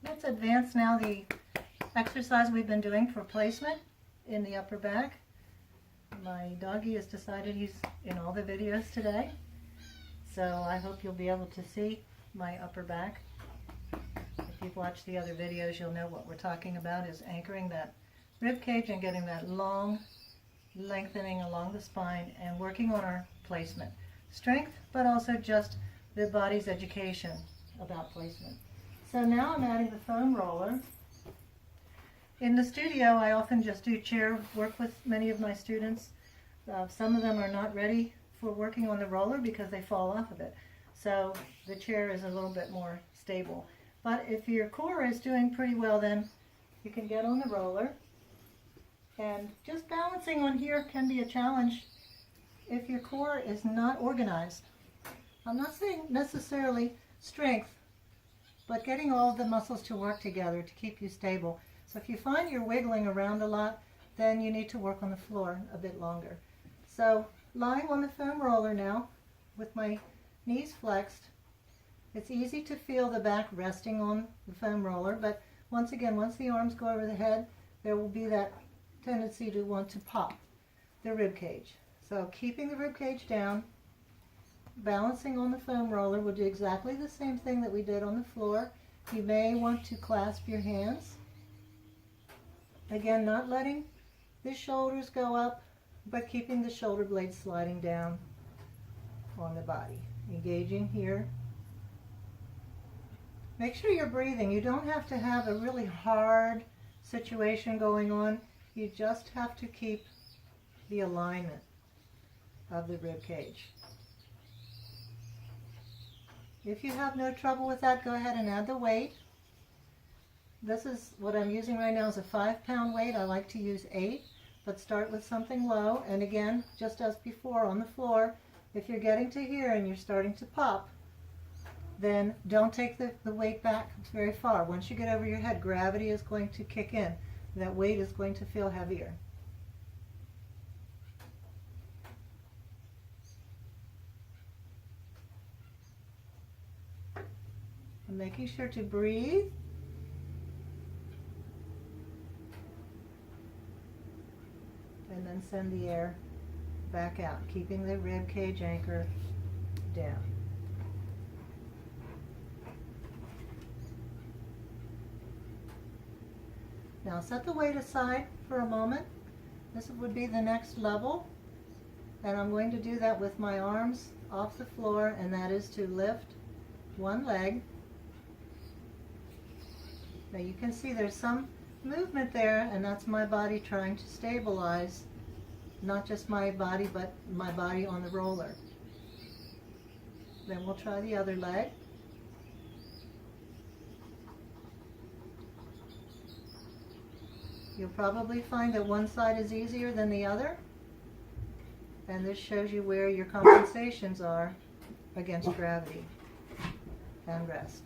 Let's advance now the exercise we've been doing for placement in the upper back. My doggy has decided he's in all the videos today, so I hope you'll be able to see my upper back. If you've watched the other videos, you'll know what we're talking about is anchoring that rib cage and getting that long lengthening along the spine and working on our placement. Strength, but also just the body's education about placement. So now I'm adding the foam roller. In the studio, I often just do chair work with many of my students. Some of them are not ready for working on the roller because they fall off of it. So the chair is a little bit more stable. But if your core is doing pretty well, then you can get on the roller. And just balancing on here can be a challenge if your core is not organized. I'm not saying necessarily strength, but getting all of the muscles to work together to keep you stable. So if you find you're wiggling around a lot, then you need to work on the floor a bit longer. So lying on the foam roller now with my knees flexed, it's easy to feel the back resting on the foam roller, but once again, once the arms go over the head, there will be that tendency to want to pop the rib cage. So keeping the rib cage down, balancing on the foam roller, will do exactly the same thing that we did on the floor. You may want to clasp your hands. Again, not letting the shoulders go up, but keeping the shoulder blades sliding down on the body. Engaging here. Make sure you're breathing. You don't have to have a really hard situation going on. You just have to keep the alignment of the rib cage. If you have no trouble with that, go ahead and add the weight. This is what I'm using right now is a 5-pound weight. I like to use 8, but start with something low. And again, just as before on the floor, if you're getting to here and you're starting to pop, then don't take the weight back very far. Once you get over your head, gravity is going to kick in. That weight is going to feel heavier. And making sure to breathe. And then send the air back out, keeping the rib cage anchor down. Now set the weight aside for a moment. This would be the next level. And I'm going to do that with my arms off the floor, and that is to lift one leg. Now you can see there's some movement there, and that's my body trying to stabilize, not just my body, but my body on the roller. Then we'll try the other leg. You'll probably find that one side is easier than the other, and this shows you where your compensations are against gravity. And rest.